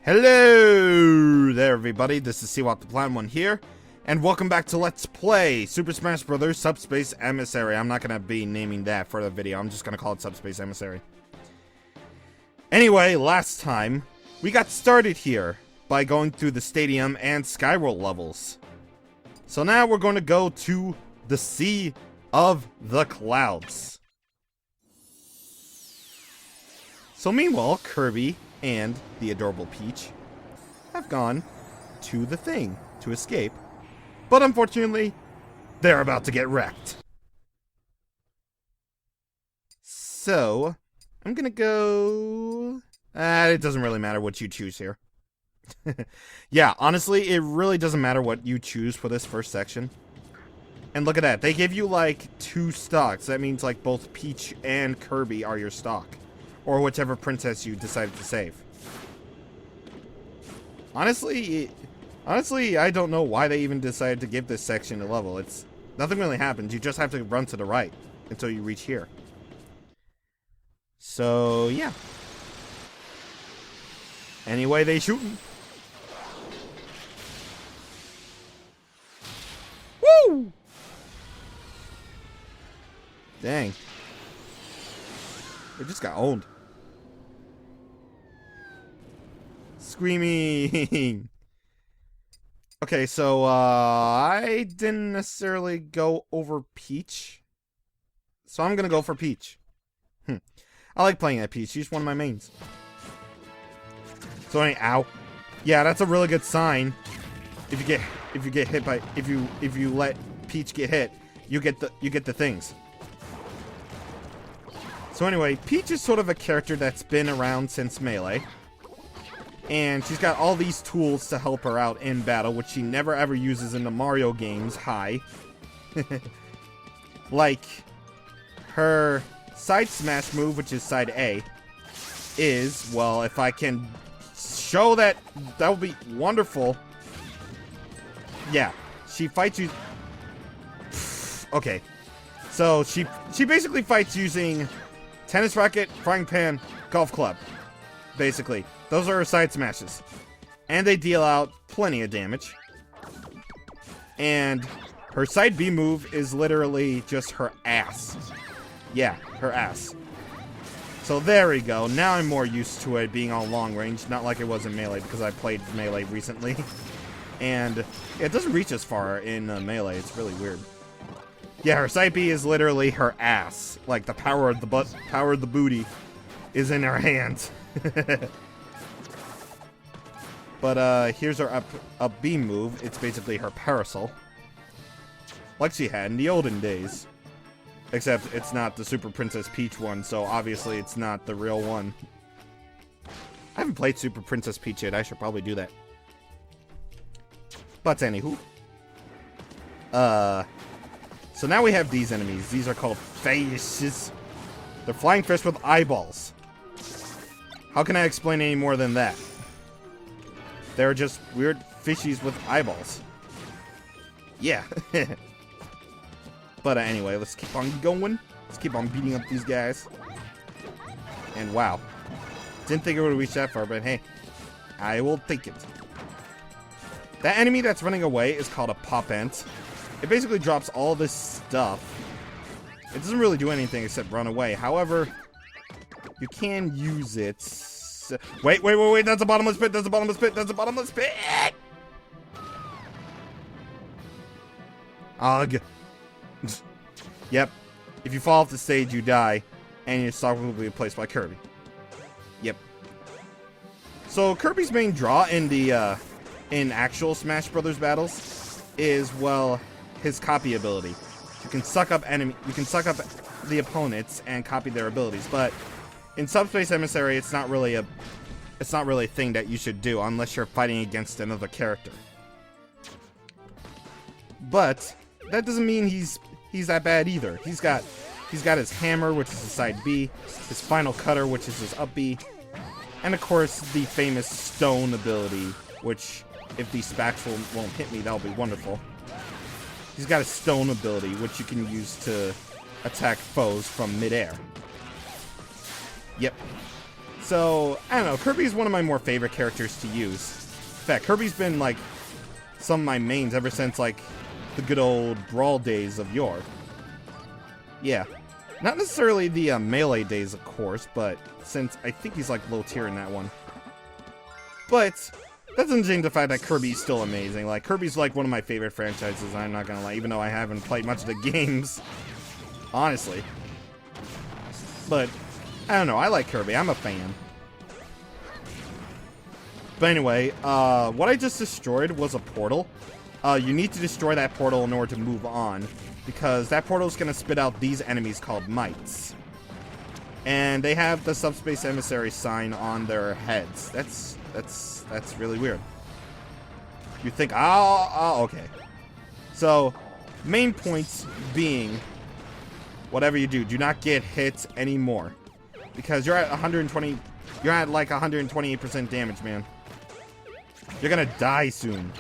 Hello there, everybody. This is CwapTheNintendin here, and welcome back to Let's Play Super Smash Bros. Subspace Emissary. I'm not going to be naming that for the video. I'm just going to call it Subspace Emissary. Anyway, last time, we got started here by going through the stadium and Skyworld levels. So now we're going to go to the Sea of the Clouds. So meanwhile, Kirby and the adorable Peach have gone to the thing to escape, but unfortunately, they're about to get wrecked. So, I'm gonna go... it doesn't really matter what you choose here. Yeah, honestly, it really doesn't matter what you choose for this first section. And look at that, they give you like 2 stocks. That means like both Peach and Kirby are your stock. Or whichever princess you decided to save. Honestly, I don't know why they even decided to give this section a level. Nothing really happens. You just have to run to the right until you reach here. So, yeah. Anyway, they shooting. Woo! Dang. They just got owned. Screaming. Okay, so I didn't necessarily go over Peach, so I'm gonna go for Peach. I like playing at Peach. She's one of my mains. So ow. Yeah, that's a really good sign. If you get hit by if you let Peach get hit, you get the things. So anyway, Peach is sort of a character that's been around since Melee. And she's got all these tools to help her out in battle, which she never ever uses in the Mario games. Like, her side smash move, which is side A, is, well, if I can show that, that would be wonderful. Yeah, she fights you... Okay. So, she basically fights using tennis racket, frying pan, golf club. Basically. Those are her side smashes. And they deal out plenty of damage. And her side B move is literally just her ass. Yeah, her ass. So there we go. Now I'm more used to it being on long range. Not like it was in Melee, because I played Melee recently. And it doesn't reach as far in Melee. It's really weird. Yeah, her side B is literally her ass. Like, the power of the butt, power of the booty is in her hands. But here's her up B move. It's basically her parasol, like she had in the olden days. Except it's not the Super Princess Peach one, so obviously it's not the real one. I haven't played Super Princess Peach yet. I should probably do that. But anywho, so now we have these enemies. These are called fishes. They're flying fish with eyeballs. How can I explain any more than that? They're just weird fishies with eyeballs. Yeah. But anyway, let's keep on going. Let's keep on beating up these guys. And wow. Didn't think it would reach that far, but hey. I will take it. That enemy that's running away is called a pop ant. It basically drops all this stuff. It doesn't really do anything except run away. However, you can use it. Wait, that's a bottomless pit, that's a bottomless pit, that's a bottomless pit! Ugh. Yep. If you fall off the stage, you die, and your stock will be replaced by Kirby. Yep. So, Kirby's main draw in the, in actual Smash Brothers battles is, well, his copy ability. You can suck up the opponents and copy their abilities, but in Subspace Emissary, it's not really a thing that you should do unless you're fighting against another character. But that doesn't mean he's that bad either. He's got his hammer, which is his side B, his final cutter, which is his up B, and of course the famous stone ability, which if these spacks won't hit me, that'll be wonderful. He's got a stone ability, which you can use to attack foes from midair. Yep. So, I don't know, Kirby's one of my more favorite characters to use. In fact, Kirby's been, like, some of my mains ever since, like, the good old Brawl days of yore. Yeah. Not necessarily the Melee days, of course, but since I think he's, like, low tier in that one. But that doesn't change the fact that Kirby's still amazing. Like, Kirby's, like, one of my favorite franchises, I'm not gonna lie, even though I haven't played much of the games. Honestly. But, I don't know, I like Kirby, I'm a fan. But anyway, what I just destroyed was a portal. You need to destroy that portal in order to move on, because that portal is going to spit out these enemies called mites. And they have the Subspace Emissary sign on their heads. That's really weird. You think, okay. So, main points being, whatever you do not get hit anymore. Because you're at 120, you're at like 128% damage, man. You're gonna die soon.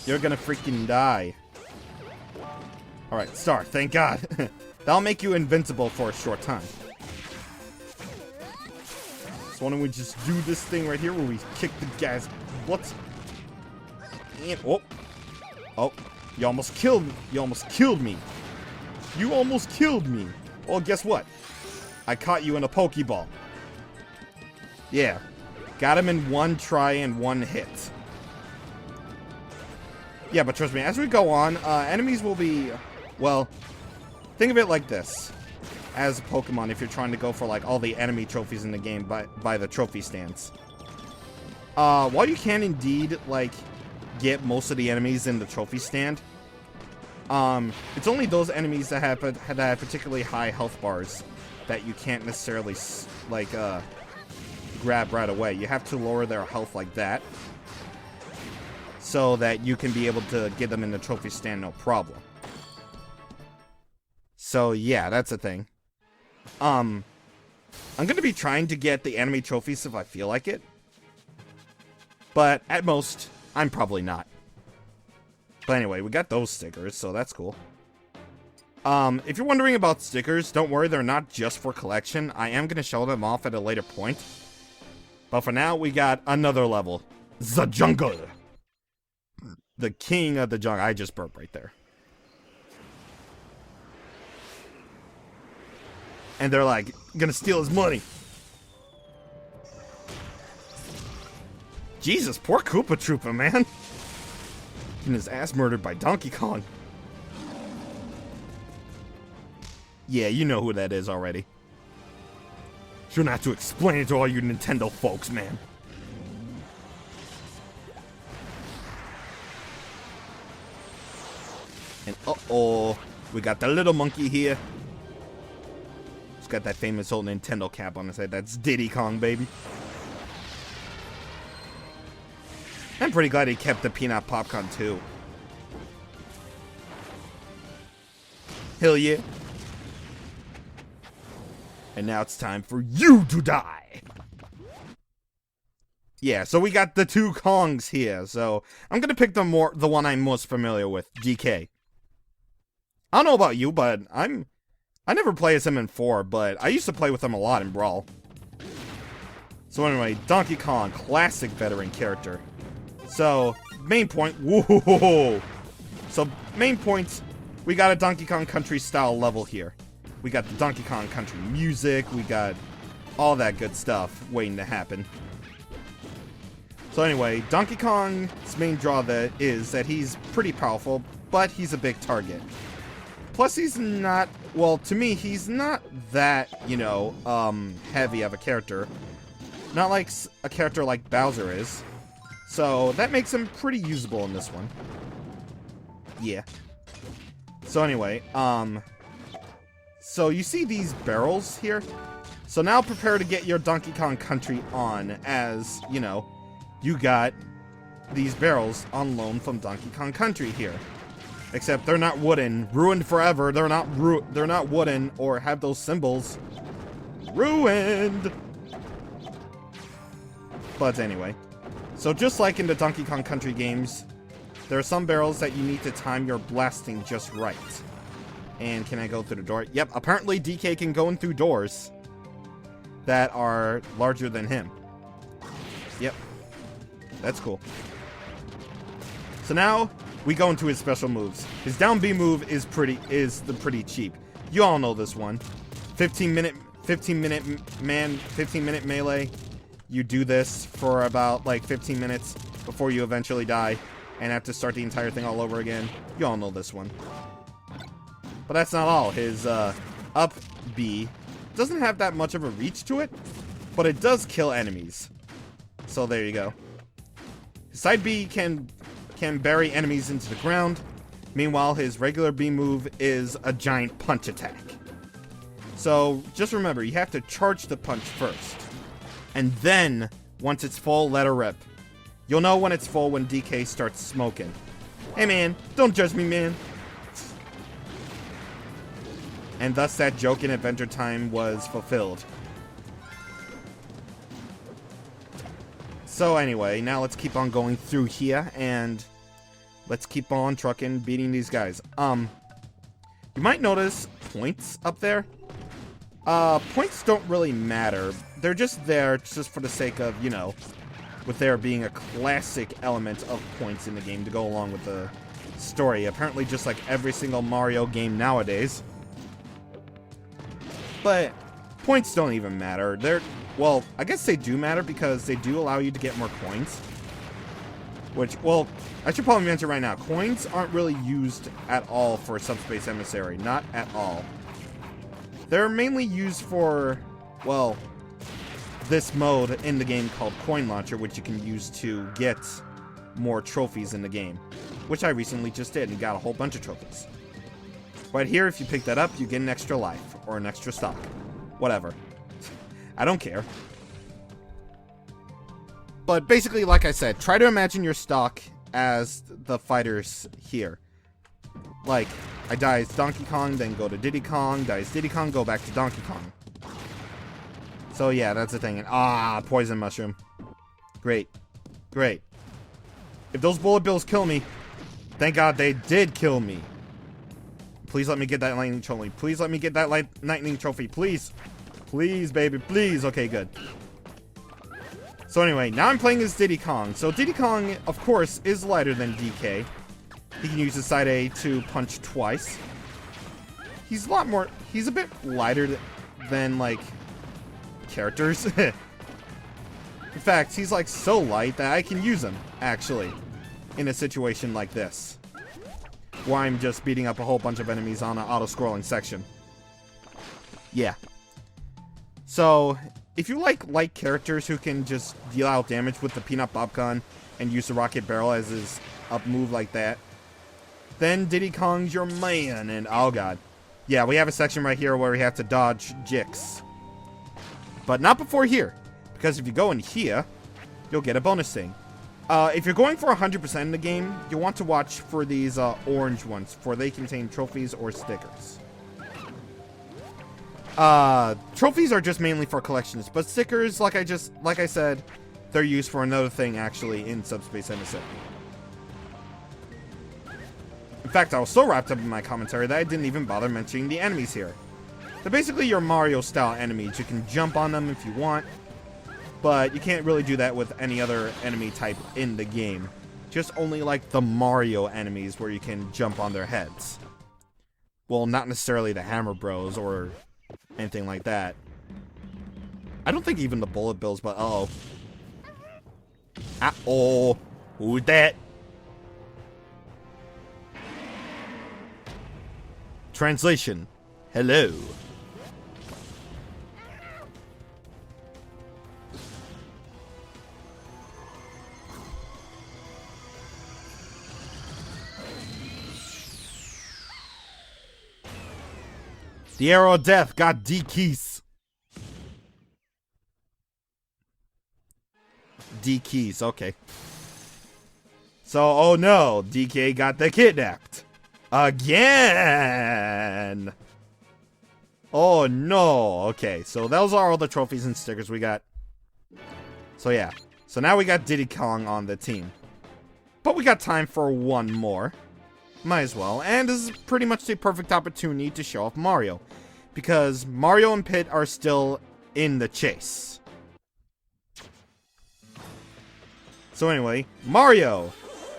You're gonna freaking die. Alright, star, thank God. That'll make you invincible for a short time. So why don't we just do this thing right here where we kick the guy's butts. And, oh, you almost killed me. You almost killed me. You almost killed me. Well, guess what? I caught you in a Pokeball. Yeah. Got him in one try and one hit. Yeah, but trust me, as we go on, enemies will be, well, think of it like this. As a Pokemon, if you're trying to go for, like, all the enemy trophies in the game by the trophy stands. While you can indeed, like, get most of the enemies in the trophy stand, it's only those enemies that have particularly high health bars that you can't necessarily, like, grab right away. You have to lower their health like that, so that you can be able to get them in the trophy stand no problem. So yeah, that's the thing. I'm gonna be trying to get the enemy trophies if I feel like it, but at most, I'm probably not. But anyway, we got those stickers, so that's cool. If you're wondering about stickers, don't worry, they're not just for collection. I am gonna show them off at a later point. But for now, we got another level. The Jungle. The king of the jungle. I just burped right there. And they're like, gonna steal his money. Jesus, poor Koopa Troopa, man. Getting his ass murdered by Donkey Kong. Yeah, you know who that is already. Shouldn't have to explain it to all you Nintendo folks, man. And uh-oh, we got the little monkey here. He's got that famous old Nintendo cap on his head. That's Diddy Kong, baby. I'm pretty glad he kept the peanut popcorn, too. Hell yeah. And now it's time for you to die. Yeah, so we got the two Kongs here. So I'm gonna pick the one I'm most familiar with, DK. I don't know about you, but I never play as him in 4, but I used to play with him a lot in Brawl. So anyway, Donkey Kong, classic veteran character. So, main point, whoa! So, main points, we got a Donkey Kong Country style level here. We got the Donkey Kong Country music, we got all that good stuff waiting to happen. So anyway, Donkey Kong's main draw is that he's pretty powerful, but he's a big target. Plus he's not, well, to me, he's not that, you know, heavy of a character. Not like a character like Bowser is. So that makes him pretty usable in this one. Yeah. So anyway, so you see these barrels here? So now prepare to get your Donkey Kong Country on, as, you know, you got these barrels on loan from Donkey Kong Country here. Except they're not wooden. Ruined forever. They're not wooden or have those symbols. Ruined! But anyway. So just like in the Donkey Kong Country games, there are some barrels that you need to time your blasting just right. And can I go through the door? Yep, apparently DK can go in through doors. that are larger than him. Yep. That's cool. So now we go into his special moves. His down B move is pretty cheap. You all know this one. 15 minute melee. You do this for about like 15 minutes before you eventually die and have to start the entire thing all over again. You all know this one. But that's not all. His up B doesn't have that much of a reach to it, but it does kill enemies. So there you go. His side B can bury enemies into the ground. Meanwhile, his regular B move is a giant punch attack. So just remember, you have to charge the punch first. And then, once it's full, let her rip. You'll know when it's full when DK starts smoking. Hey man, don't judge me, man. And thus that joke in Adventure Time was fulfilled. So anyway, now let's keep on going through here, and let's keep on trucking, beating these guys. You might notice points up there. Points don't really matter. They're just there just for the sake of, you know, with there being a classic element of points in the game to go along with the story. Apparently just like every single Mario game nowadays. But points don't even matter. Well, I guess they do matter because they do allow you to get more coins. Which, well, I should probably mention right now, coins aren't really used at all for Subspace Emissary. Not at all. They're mainly used for, well, this mode in the game called Coin Launcher, which you can use to get more trophies in the game. Which I recently just did and got a whole bunch of trophies. Right here, if you pick that up, you get an extra life, or an extra stock. Whatever. I don't care. But basically, like I said, try to imagine your stock as the fighters here. Like, I die as Donkey Kong, then go to Diddy Kong, die as Diddy Kong, go back to Donkey Kong. So yeah, that's the thing. And, poison mushroom. Great. Great. If those bullet bills kill me, thank God they did kill me. Please let me get that lightning trophy. Please let me get that lightning trophy. Please. Please, baby. Please. Okay, good. So anyway, now I'm playing as Diddy Kong. So Diddy Kong, of course, is lighter than DK. He can use his side A to punch twice. He's a bit lighter than, like, characters. In fact, he's, like, so light that I can use him, actually, in a situation like this. Where I'm just beating up a whole bunch of enemies on an auto-scrolling section. Yeah. So, if you like light characters who can just deal out damage with the peanut bob gun and use the rocket barrel as his up move like that, then Diddy Kong's your man. And oh god. Yeah, we have a section right here where we have to dodge Jix. But not before here. Because if you go in here, you'll get a bonus thing. If you're going for 100% in the game, you want to watch for these orange ones, for they contain trophies or stickers. Trophies are just mainly for collections, but stickers, like I said, they're used for another thing actually in Subspace Emissary. In fact, I was so wrapped up in my commentary that I didn't even bother mentioning the enemies here. They're basically your Mario-style enemies. You can jump on them if you want, but you can't really do that with any other enemy type in the game. Just only like the Mario enemies where you can jump on their heads. Well, not necessarily the Hammer Bros or anything like that. I don't think even the bullet bills, but uh-oh. Uh-oh. Who's that? Translation. Hello. The arrow of death got D keys. D keys, okay. So, oh no, DK got the kidnapped. Again! Oh no, okay. So those are all the trophies and stickers we got. So yeah. So now we got Diddy Kong on the team. But we got time for one more. Might as well. And this is pretty much the perfect opportunity to show off Mario. Because Mario and Pit are still in the chase. So anyway, Mario.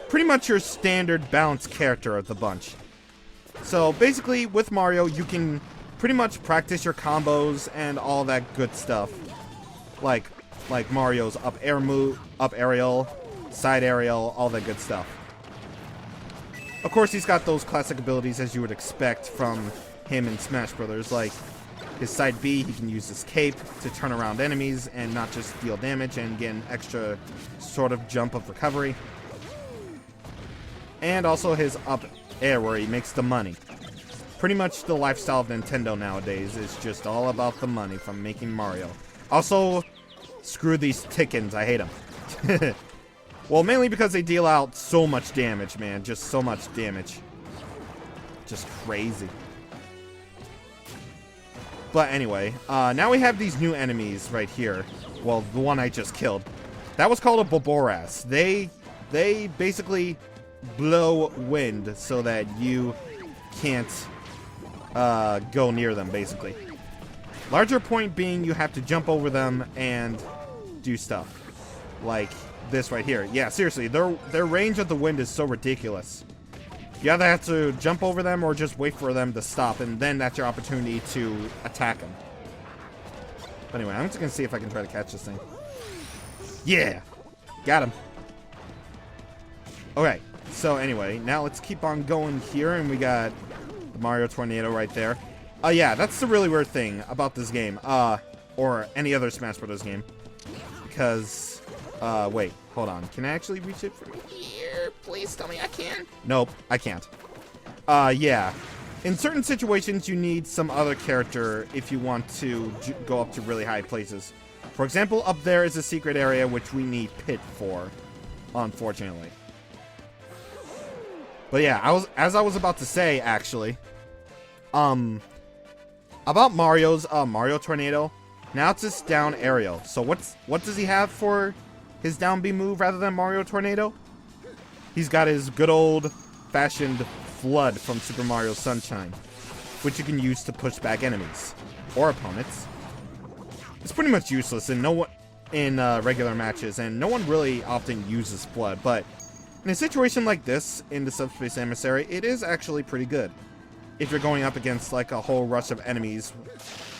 Pretty much your standard balanced character of the bunch. So basically, with Mario, you can pretty much practice your combos and all that good stuff. Like Mario's up air move, up aerial, side aerial, all that good stuff. Of course, he's got those classic abilities as you would expect from him in Smash Brothers, like his side B, he can use his cape to turn around enemies and not just deal damage and get an extra sort of jump of recovery. And also his up air where he makes the money. Pretty much the lifestyle of Nintendo nowadays is just all about the money from making Mario. Also, screw these Tickens, I hate them. Well, mainly because they deal out so much damage, man. Just so much damage. Just crazy. But anyway, now we have these new enemies right here. Well, the one I just killed. That was called a Boboras. They basically blow wind so that you can't go near them, basically. Larger point being you have to jump over them and do stuff. Like this right here. Yeah, seriously, their range of the wind is so ridiculous. You either have to jump over them or just wait for them to stop, and then that's your opportunity to attack them. But anyway, I'm just going to see if I can try to catch this thing. Yeah! Got him. Okay, so anyway, now let's keep on going here, and we got the Mario Tornado right there. Yeah, that's the really weird thing about this game, or any other Smash Bros. Game. Because, wait, hold on. Can I actually reach it from here? Please tell me I can. Nope, I can't. Yeah. In certain situations, you need some other character if you want to go up to really high places. For example, up there is a secret area which we need Pit for, unfortunately. But yeah, as I was about to say, actually, about Mario's Mario Tornado. Now it's this down aerial. So what does he have for his down B move rather than Mario Tornado? He's got his good old-fashioned Flood from Super Mario Sunshine, which you can use to push back enemies or opponents. It's pretty much useless in regular matches, and no one really often uses Flood. But in a situation like this in the Subspace Emissary, it is actually pretty good. If you're going up against like a whole rush of enemies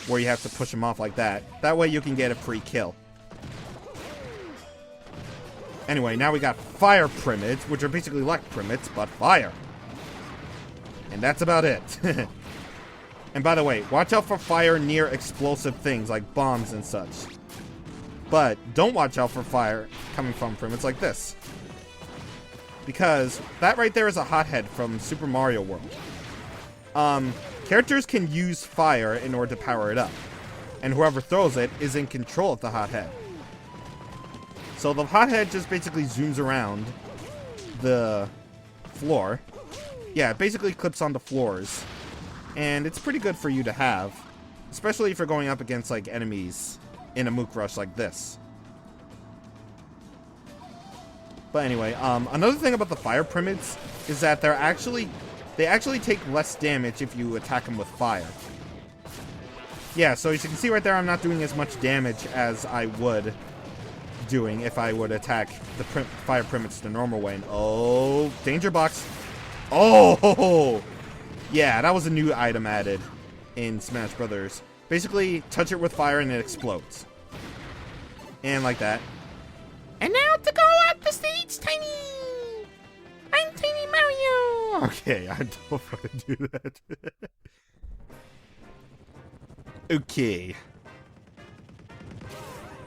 where you have to push them off like that. That way you can get a free kill. Anyway, now we got fire primids, which are basically like primids, but fire. And that's about it. And by the way, watch out for fire near explosive things like bombs and such. But don't watch out for fire coming from primids like this. Because that right there is a hothead from Super Mario World. Characters can use fire in order to power it up. And whoever throws it is in control of the hothead. So the hothead just basically zooms around the floor. Yeah, it basically clips onto floors. And it's pretty good for you to have. Especially if you're going up against like enemies in a Mook Rush like this. But anyway, another thing about the fire primids is that they actually take less damage if you attack them with fire. Yeah, so as you can see right there, I'm not doing as much damage as I would doing if I would attack the fire primids the normal way. And oh, danger box. Oh, yeah, that was a new item added in Smash Brothers. Basically, touch it with fire and it explodes. And like that. And now to go up the stage, Tiny! I'm Tiny Mario! Okay, I don't know if I can do that. Okay.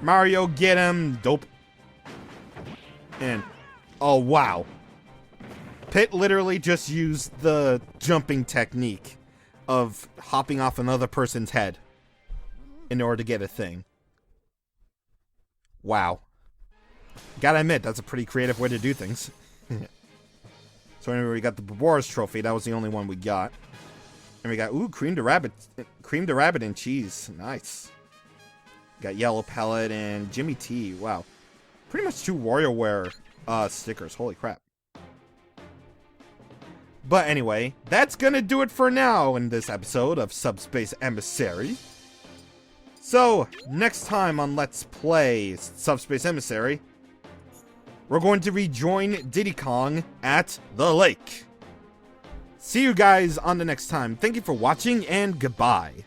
Mario, get him! Dope. And, oh wow. Pit literally just used the jumping technique of hopping off another person's head in order to get a thing. Wow. Gotta admit, that's a pretty creative way to do things. So anyway, we got the Boboras trophy. That was the only one we got. And we got, ooh, cream to rabbit and cheese. Nice. Got Yellow Pellet and Jimmy T. Wow. Pretty much 2 WarioWare stickers. Holy crap. But anyway, that's gonna do it for now in this episode of Subspace Emissary. So, next time on Let's Play Subspace Emissary, we're going to rejoin Diddy Kong at the lake. See you guys on the next time. Thank you for watching, and goodbye.